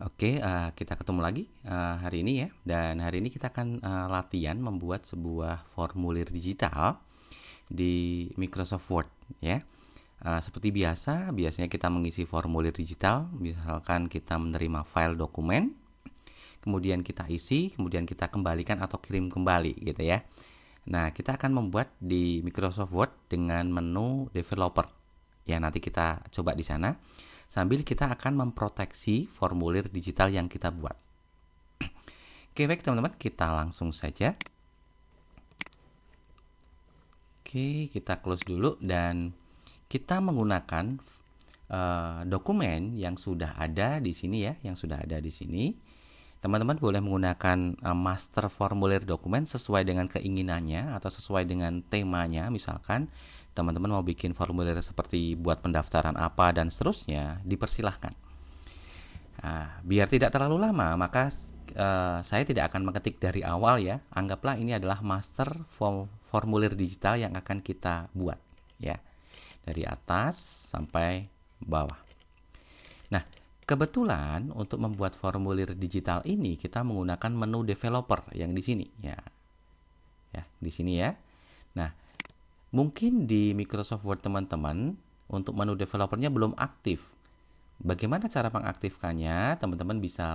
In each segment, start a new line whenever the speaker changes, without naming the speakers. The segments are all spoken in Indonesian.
Oke, kita ketemu lagi hari ini ya. Dan hari ini kita akan latihan membuat sebuah formulir digital di Microsoft Word ya. Seperti biasa, biasanya kita mengisi formulir digital. Misalkan kita menerima file dokumen, kemudian kita isi, kemudian kita kembalikan atau kirim kembali gitu ya. Nah, kita akan membuat di Microsoft Word dengan menu developer. Ya, nanti kita coba di sana. Sambil kita akan memproteksi formulir digital yang kita buat. Oke, baik teman-teman, kita langsung saja. Oke, kita close dulu dan kita menggunakan dokumen yang sudah ada di sini ya, yang sudah ada di sini. Teman-teman boleh menggunakan master formulir dokumen sesuai dengan keinginannya atau sesuai dengan temanya. Misalkan teman-teman mau bikin formulir seperti buat pendaftaran apa dan seterusnya, dipersilahkan. Biar tidak terlalu lama, maka saya tidak akan mengetik dari awal ya. Anggaplah ini adalah master formulir digital yang akan kita buat ya. Dari atas sampai bawah. Nah, kebetulan untuk membuat formulir digital ini kita menggunakan menu developer yang di sini ya. Ya, di sini ya. Nah, mungkin di Microsoft Word teman-teman untuk menu developernya belum aktif. Bagaimana cara mengaktifkannya? Teman-teman bisa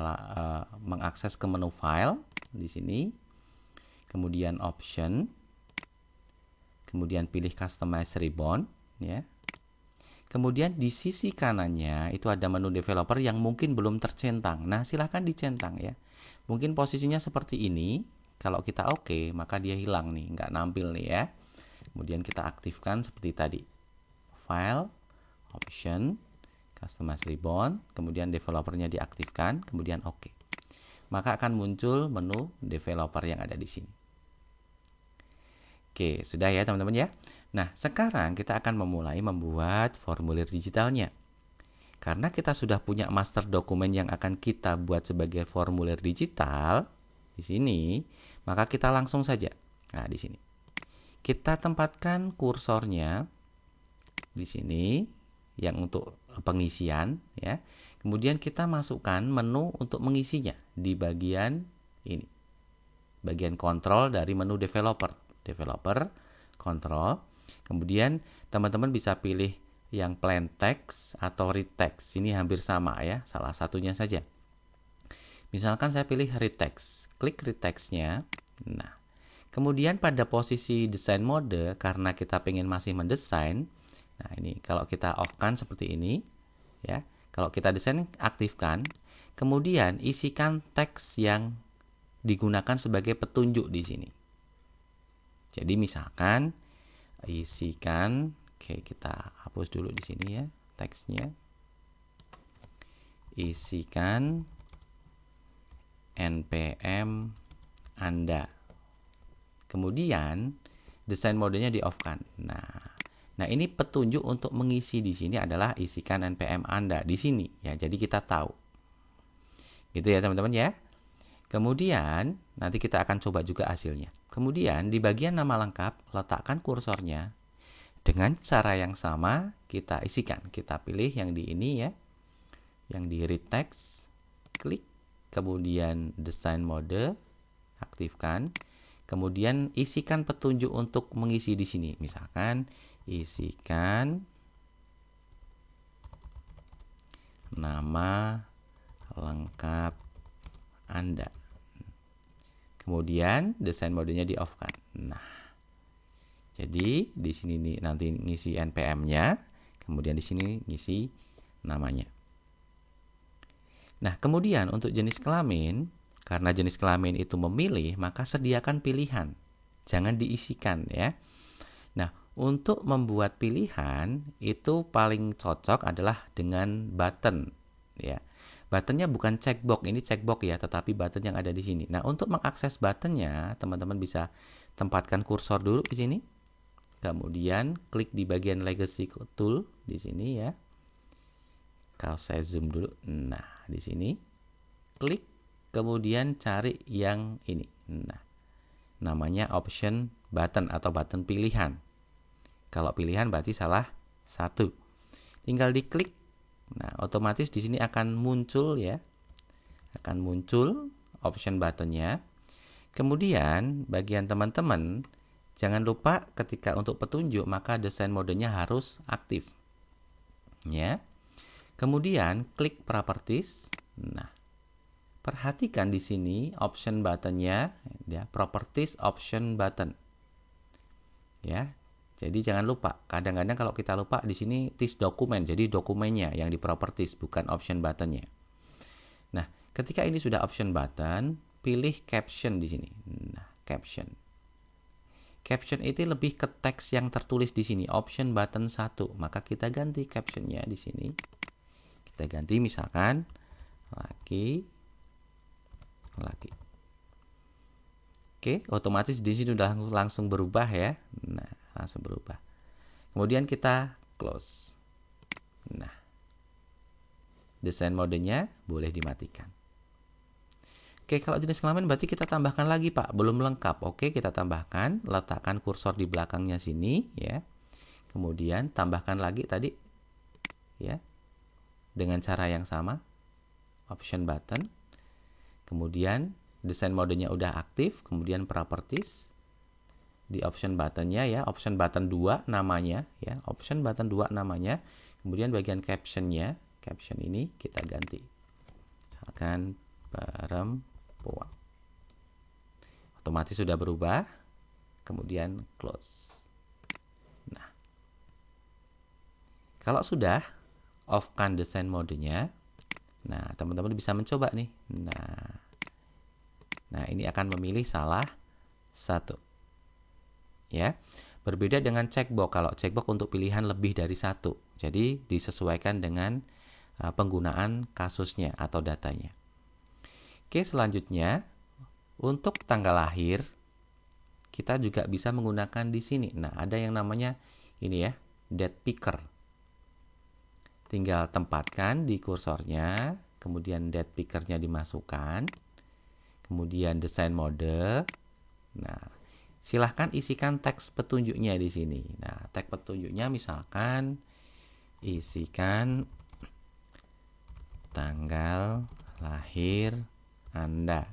mengakses ke menu file di sini. Kemudian option. Kemudian pilih customize ribbon ya. Kemudian di sisi kanannya itu ada menu developer yang mungkin belum tercentang. Nah, silahkan dicentang ya. Mungkin posisinya seperti ini. Kalau kita oke, maka dia hilang nih, nggak nampil nih ya. Kemudian kita aktifkan seperti tadi. File, option, customize ribbon, kemudian developernya diaktifkan, kemudian oke. Maka akan muncul menu developer yang ada di sini. Oke, sudah ya teman-teman ya. Nah, sekarang kita akan memulai membuat formulir digitalnya. Karena kita sudah punya master dokumen yang akan kita buat sebagai formulir digital di sini, maka kita langsung saja. Nah, di sini. Kita tempatkan kursornya di sini yang untuk pengisian ya. Kemudian kita masukkan menu untuk mengisinya di bagian ini. Bagian kontrol dari menu developer, kontrol. Kemudian teman-teman bisa pilih yang plain text atau read text. Ini hampir sama ya, salah satunya saja. Misalkan saya pilih read text, klik read text-nya. Nah, kemudian pada posisi desain mode, karena kita pengen masih mendesain, nah ini kalau kita off-kan seperti ini, ya. Kalau kita desain aktifkan, kemudian isikan teks yang digunakan sebagai petunjuk di sini. Jadi misalkan isikan, oke kita hapus dulu di sini ya teksnya. Isikan NPM Anda. Kemudian desain modenya di off-kan. Nah, ini petunjuk untuk mengisi di sini adalah isikan NPM Anda di sini ya. Jadi kita tahu. Gitu ya teman-teman ya. Kemudian nanti kita akan coba juga hasilnya. Kemudian di bagian nama lengkap letakkan kursornya. Dengan cara yang sama kita isikan. Kita pilih yang di ini ya. Yang di read text, klik. Kemudian desain mode, aktifkan. Kemudian isikan petunjuk untuk mengisi di sini. Misalkan isikan nama lengkap Anda. Kemudian desain modenya di off-kan. Nah, jadi di sini nih nanti ngisi NPM-nya, kemudian di sini ngisi namanya. Nah, kemudian untuk jenis kelamin, karena jenis kelamin itu memilih, maka sediakan pilihan. Jangan diisikan ya. Nah, untuk membuat pilihan itu paling cocok adalah dengan button ya. Buttonnya bukan checkbox, ini checkbox ya, tetapi button yang ada di sini. Nah, untuk mengakses buttonnya, teman-teman bisa tempatkan kursor dulu di sini. Kemudian klik di bagian legacy tool di sini ya. Kalau saya zoom dulu, nah di sini klik, kemudian cari yang ini. Nah, namanya option button atau button pilihan. Kalau pilihan berarti salah satu. Tinggal diklik. Nah, otomatis di sini akan muncul ya akan muncul option buttonnya. Kemudian bagian teman-teman jangan lupa ketika untuk petunjuk maka desain modenya harus aktif. Ya. Kemudian klik properties. Nah, perhatikan di sini option buttonnya, ya, properties option button. Ya. Jadi jangan lupa, kadang-kadang kalau kita lupa di sini this dokumen, jadi dokumennya yang di properties bukan option buttonnya. Nah, ketika ini sudah option button, pilih caption di sini. Nah, caption. Caption itu lebih ke teks yang tertulis di sini, option button 1. Maka kita ganti captionnya di sini. Kita ganti misalkan laki. Oke, otomatis di sini sudah langsung berubah ya. Nah, langsung berubah. Kemudian kita close. Nah, desain modenya boleh dimatikan. Oke, kalau jenis kelamin berarti kita tambahkan lagi, Pak. Belum lengkap. Oke, kita tambahkan. Letakkan kursor di belakangnya sini, ya. Kemudian tambahkan lagi tadi, ya. Dengan cara yang sama. Option button. Kemudian desain modenya udah aktif. Kemudian properties. Di option buttonnya ya. Option button 2 namanya, ya. Option button 2 namanya. Kemudian bagian captionnya. Caption ini kita ganti. Misalkan perempuan. Otomatis sudah berubah. Kemudian close. Nah, kalau sudah off-kan desain modenya, nah teman-teman bisa mencoba nih. Nah ini akan memilih salah satu. Ya, berbeda dengan checkbox. Kalau checkbox untuk pilihan lebih dari satu, jadi disesuaikan dengan penggunaan kasusnya atau datanya. Oke, selanjutnya untuk tanggal lahir kita juga bisa menggunakan di sini. Nah, ada yang namanya ini ya, date picker. Tinggal tempatkan di kursornya, kemudian date pickernya dimasukkan, kemudian desain mode. Nah, silahkan isikan teks petunjuknya di sini. Nah, teks petunjuknya misalkan isikan tanggal lahir Anda.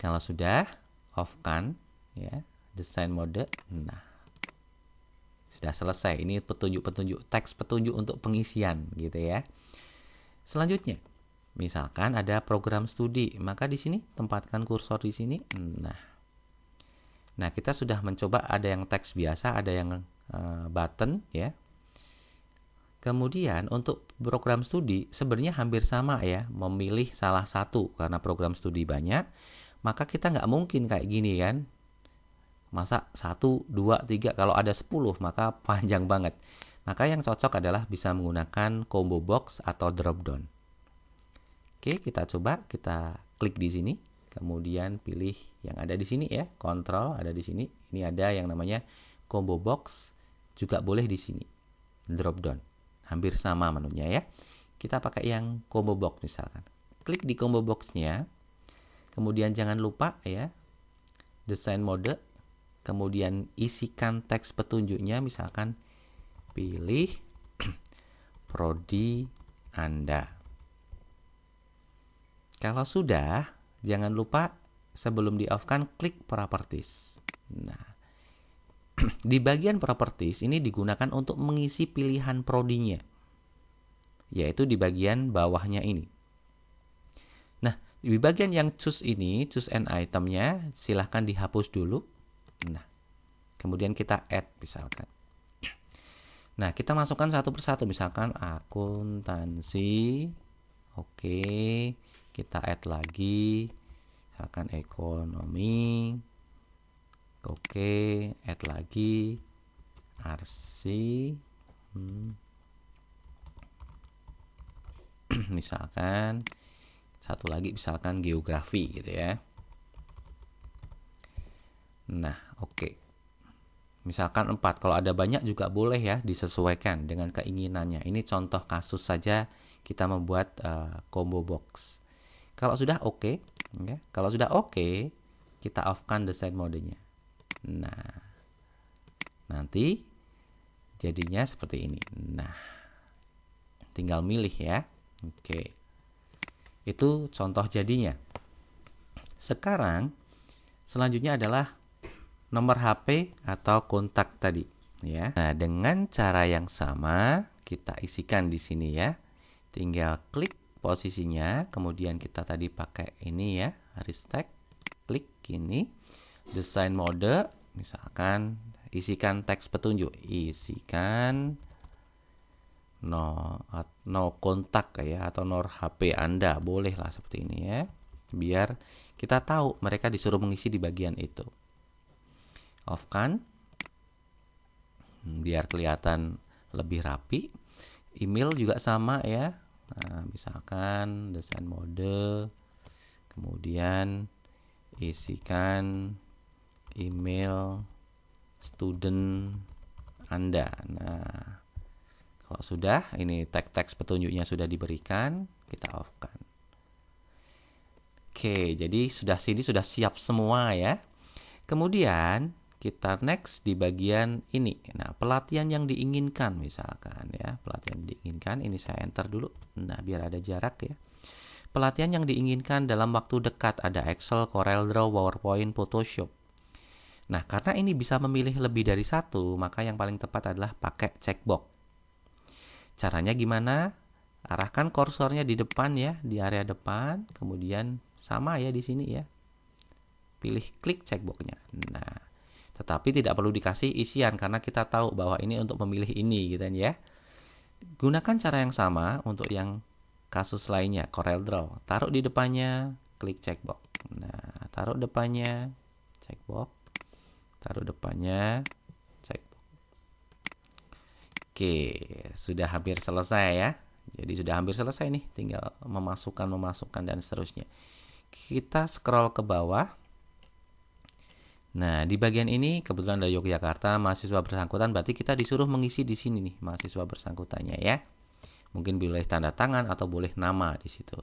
Kalau sudah off-kan ya, desain mode. Nah, sudah selesai. Ini petunjuk-petunjuk, teks petunjuk untuk pengisian gitu ya. Selanjutnya, misalkan ada program studi, maka di sini tempatkan kursor di sini. Nah, kita sudah mencoba ada yang teks biasa, ada yang button ya. Kemudian untuk program studi sebenarnya hampir sama ya, memilih salah satu karena program studi banyak, maka kita nggak mungkin kayak gini kan. Masa 1, 2, 3, kalau ada 10 maka panjang banget. Maka yang cocok adalah bisa menggunakan combo box atau drop down. Oke, kita coba, kita klik di sini, kemudian pilih yang ada di sini ya, kontrol ada di sini. Ini ada yang namanya combo box, juga boleh di sini. Drop down. Hampir sama menunya ya. Kita pakai yang combo box misalkan. Klik di combo box-nya. Kemudian jangan lupa ya, desain mode. Kemudian isikan teks petunjuknya, misalkan pilih prodi Anda. Kalau sudah, jangan lupa sebelum di off-kan klik properties. Nah, di bagian properties ini digunakan untuk mengisi pilihan prodinya, yaitu di bagian bawahnya ini. Nah, di bagian yang choose ini, choose an itemnya, silahkan dihapus dulu. Nah, kemudian kita add misalkan. Nah, kita masukkan satu persatu, misalkan akuntansi. Oke, kita add lagi, misalkan ekonomi. Oke, add lagi arsi. Misalkan satu lagi, misalkan geografi gitu ya. Nah, oke. Misalkan 4, kalau ada banyak juga boleh ya, disesuaikan dengan keinginannya. Ini contoh kasus saja kita membuat combo box. Kalau sudah oke, ya. Kalau sudah oke, kita off-kan desain modenya. Nah, nanti jadinya seperti ini. Nah, tinggal milih ya. Oke. Itu contoh jadinya. Sekarang selanjutnya adalah nomor HP atau kontak tadi, ya. Nah, dengan cara yang sama kita isikan di sini ya. Tinggal klik posisinya, kemudian kita tadi pakai ini ya, Aristek. Klik ini, desain mode, misalkan isikan teks petunjuk, isikan no kontak ya, atau no HP Anda, bolehlah seperti ini ya. Biar kita tahu mereka disuruh mengisi di bagian itu. Off kan, biar kelihatan lebih rapi. Email juga sama ya. Nah, misalkan desain mode, kemudian isikan email student Anda. Nah, kalau sudah, ini teks petunjuknya sudah diberikan, kita off kan. Oke, jadi sini sudah siap semua ya. Kemudian kita next di bagian ini. Nah, pelatihan yang diinginkan misalkan ya. Pelatihan yang diinginkan, ini saya enter dulu. Nah, biar ada jarak ya. Pelatihan yang diinginkan dalam waktu dekat ada Excel, CorelDRAW, PowerPoint, Photoshop. Nah, karena ini bisa memilih lebih dari satu, maka yang paling tepat adalah pakai checkbox. Caranya gimana? Arahkan kursornya di depan ya, di area depan. Kemudian sama ya di sini ya. Pilih klik checkboxnya. Nah, tetapi tidak perlu dikasih isian karena kita tahu bahwa ini untuk memilih ini gitu ya. Gunakan cara yang sama untuk yang kasus lainnya, CorelDRAW. Taruh di depannya, klik checkbox. Nah, taruh depannya, checkbox. Taruh depannya, checkbox. Oke, sudah hampir selesai ya. Jadi sudah hampir selesai nih, tinggal memasukkan dan seterusnya. Kita scroll ke bawah. Nah, di bagian ini kebetulan ada Yogyakarta, mahasiswa bersangkutan, berarti kita disuruh mengisi di sini nih, mahasiswa bersangkutannya ya. Mungkin boleh tanda tangan atau boleh nama di situ.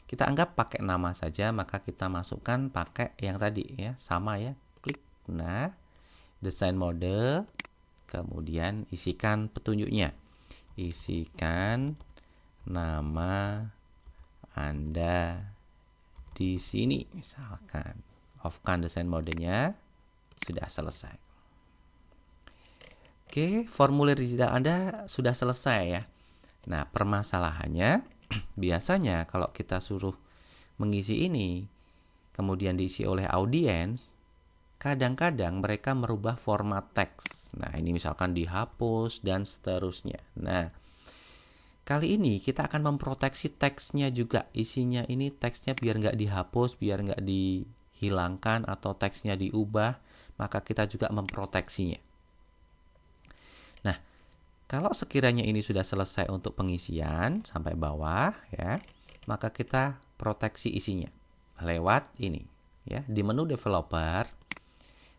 Kita anggap pakai nama saja, maka kita masukkan pakai yang tadi ya, sama ya. Klik. Nah, desain mode, kemudian isikan petunjuknya. Isikan nama Anda di sini misalkan. Off-kan desain modenya, sudah selesai. Oke, formulir digital Anda sudah selesai ya. Nah, permasalahannya biasanya kalau kita suruh mengisi ini, kemudian diisi oleh audiens, kadang-kadang mereka merubah format teks. Nah, ini misalkan dihapus dan seterusnya. Nah, kali ini kita akan memproteksi teksnya juga. Isinya ini teksnya biar nggak dihapus, biar nggak dihilangkan atau teksnya diubah, maka kita juga memproteksinya. Nah, kalau sekiranya ini sudah selesai untuk pengisian sampai bawah ya, maka kita proteksi isinya lewat ini ya. Di menu developer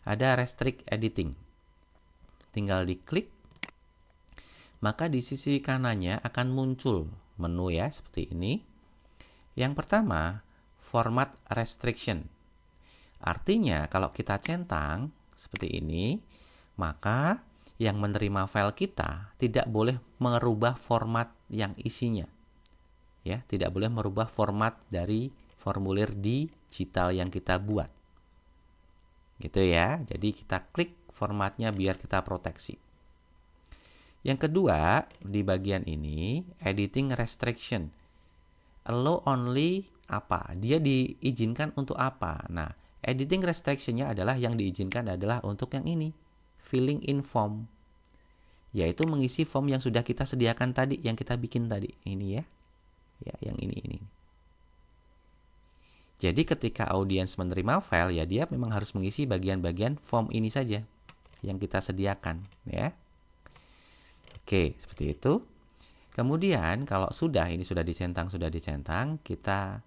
ada restrict editing. Tinggal diklik, maka di sisi kanannya akan muncul menu ya seperti ini. Yang pertama, format restriction. Artinya kalau kita centang seperti ini, maka yang menerima file kita tidak boleh merubah format yang isinya. Ya, tidak boleh merubah format dari formulir digital yang kita buat. Gitu ya. Jadi kita klik formatnya biar kita proteksi. Yang kedua, di bagian ini editing restriction. Allow only apa? Dia diizinkan untuk apa? Nah, editing restriction-nya adalah yang diizinkan adalah untuk yang ini, filling in form, yaitu mengisi form yang sudah kita sediakan tadi, yang kita bikin tadi. Ini ya. Ya, yang ini. Jadi ketika audiens menerima file ya dia memang harus mengisi bagian-bagian form ini saja yang kita sediakan ya. Oke, seperti itu. Kemudian kalau ini sudah dicentang, kita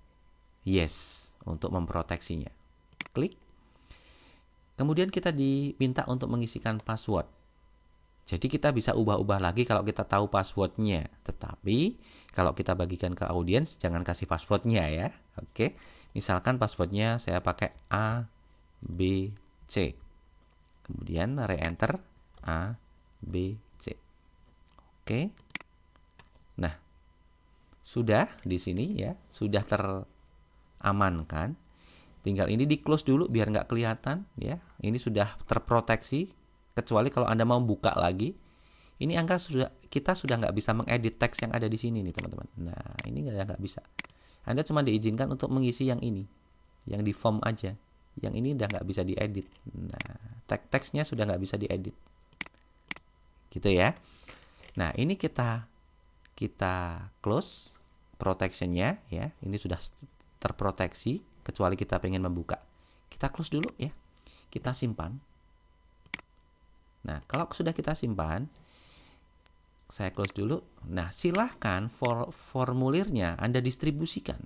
yes untuk memproteksinya. Klik. Kemudian kita diminta untuk mengisikan password. Jadi kita bisa ubah-ubah lagi kalau kita tahu passwordnya. Tetapi kalau kita bagikan ke audiens, jangan kasih passwordnya ya. Oke, misalkan passwordnya saya pakai A, B, C. Kemudian re-enter A, B, C. Oke. Nah, sudah di sini ya, sudah teramankan. Tinggal ini di close dulu biar nggak kelihatan ya. Ini sudah terproteksi. Kecuali kalau Anda mau buka lagi, ini kita sudah nggak bisa mengedit teks yang ada di sini nih teman-teman. Nah ini nggak bisa. Anda cuma diizinkan untuk mengisi yang ini, yang di form aja. Yang ini udah nggak bisa diedit. Nah teksnya sudah nggak bisa diedit, gitu ya. Nah ini kita close protectionnya ya. Ini sudah terproteksi. Kecuali kita pengen membuka, kita close dulu ya. Kita simpan. Nah kalau sudah kita simpan, saya close dulu. Nah silahkan formulirnya Anda distribusikan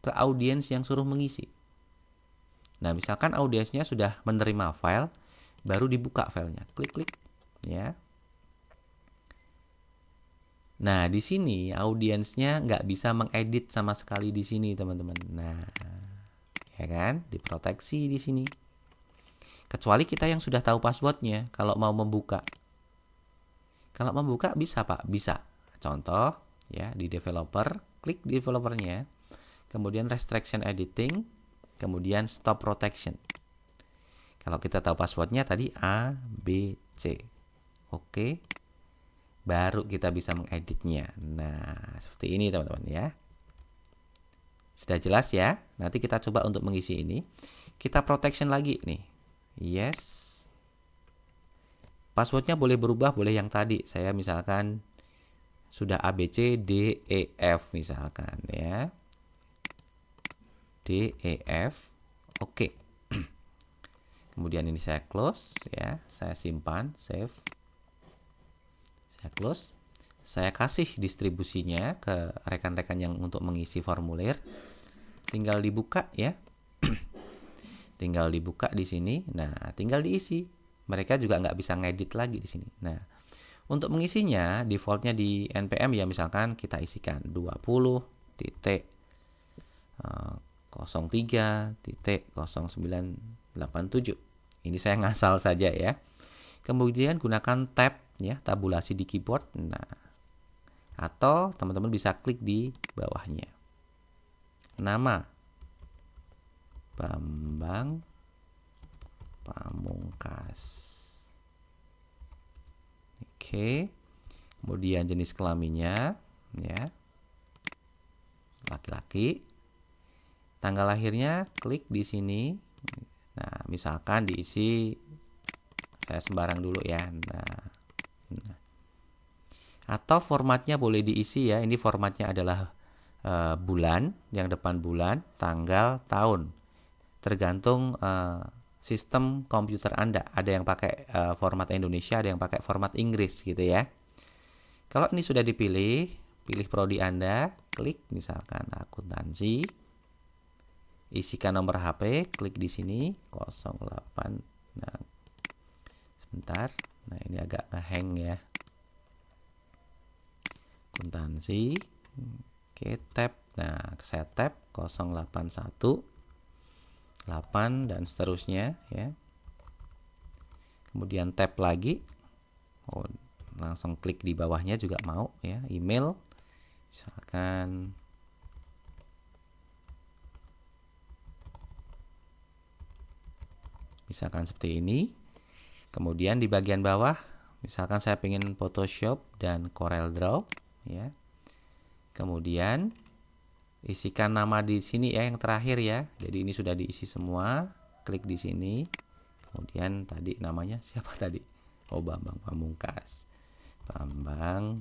ke audiens yang suruh mengisi. Nah misalkan audiensnya sudah menerima file, baru dibuka filenya, klik ya. Nah di sini audiensnya nggak bisa mengedit sama sekali di sini teman-teman. Nah ya kan, diproteksi di sini. Kecuali kita yang sudah tahu passwordnya, kalau mau membuka. Kalau membuka bisa Pak, bisa. Contoh ya di developer, klik di developernya, kemudian restriction editing, kemudian stop protection. Kalau kita tahu passwordnya tadi A, B, C. Oke. Baru kita bisa mengeditnya. Nah, seperti ini teman-teman ya. Sudah jelas ya? Nanti kita coba untuk mengisi ini. Kita protection lagi nih. Yes. Passwordnya boleh berubah, boleh yang tadi. Saya misalkan sudah A, B, C, D, E, F misalkan ya. D, E, F. Oke. Kemudian ini saya close ya. Saya simpan, save. Saya close, saya kasih distribusinya ke rekan-rekan yang untuk mengisi formulir. Tinggal dibuka ya. Tinggal dibuka di sini. Nah, tinggal diisi. Mereka juga nggak bisa ngedit lagi di sini. Nah, untuk mengisinya defaultnya di npm ya, misalkan kita isikan 20.03.0987. Ini saya ngasal saja ya. Kemudian gunakan tab ya, tabulasi di keyboard. Nah, atau teman-teman bisa klik di bawahnya. Nama Bambang Pamungkas. Oke. Kemudian jenis kelaminnya ya, laki-laki. Tanggal lahirnya klik di sini. Nah, misalkan diisi, saya sembarang dulu ya. Nah. Atau formatnya boleh diisi ya. Ini formatnya adalah bulan, yang depan bulan, tanggal, tahun. Tergantung sistem komputer Anda. Ada yang pakai format Indonesia, ada yang pakai format Inggris gitu ya. Kalau ini sudah dipilih, pilih prodi Anda, klik misalkan akuntansi. Isikan nomor HP, klik di sini 08. Nah, sebentar. Nah, ini agak ngehang ya. Akuntansi. Oke, tab. Nah, saya tab 081 8 dan seterusnya ya. Kemudian tab lagi. Oh, langsung klik di bawahnya juga mau ya, email. Misalkan seperti ini. Kemudian di bagian bawah, misalkan saya ingin Photoshop dan Corel Draw ya. Kemudian isikan nama di sini ya, yang terakhir ya. Jadi ini sudah diisi semua. Klik di sini. Kemudian tadi namanya siapa tadi? Oh, Bambang Pamungkas. Bambang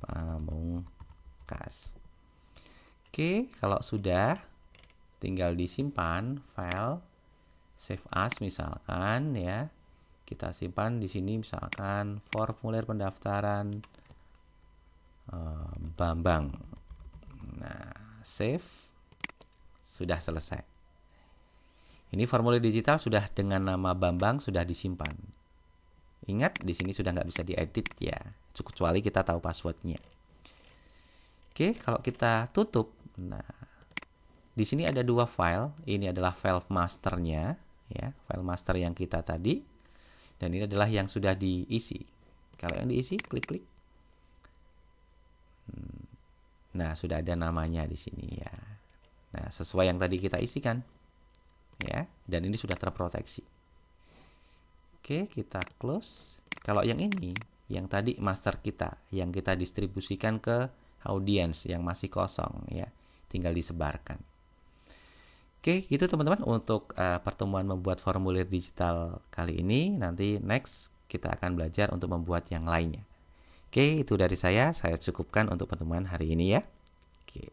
Pamungkas. Oke, kalau sudah tinggal disimpan file, save as misalkan ya. Kita simpan di sini misalkan formulir pendaftaran Bambang. Nah, save. Sudah selesai. Ini formulir digital sudah dengan nama Bambang sudah disimpan. Ingat di sini sudah nggak bisa diedit ya, kecuali kita tahu passwordnya. Oke, kalau kita tutup, nah di sini ada dua file. Ini adalah file masternya ya, file master yang kita tadi. Dan ini adalah yang sudah diisi. Kalau yang diisi, klik-klik. Nah, sudah ada namanya di sini ya. Nah, sesuai yang tadi kita isikan ya, dan ini sudah terproteksi. Oke, kita close. Kalau yang ini, yang tadi master kita, yang kita distribusikan ke audiens yang masih kosong ya, tinggal disebarkan. Oke, gitu teman-teman untuk pertemuan membuat formulir digital kali ini. Nanti next kita akan belajar untuk membuat yang lainnya. Oke, itu dari saya cukupkan untuk pertemuan hari ini ya. Oke.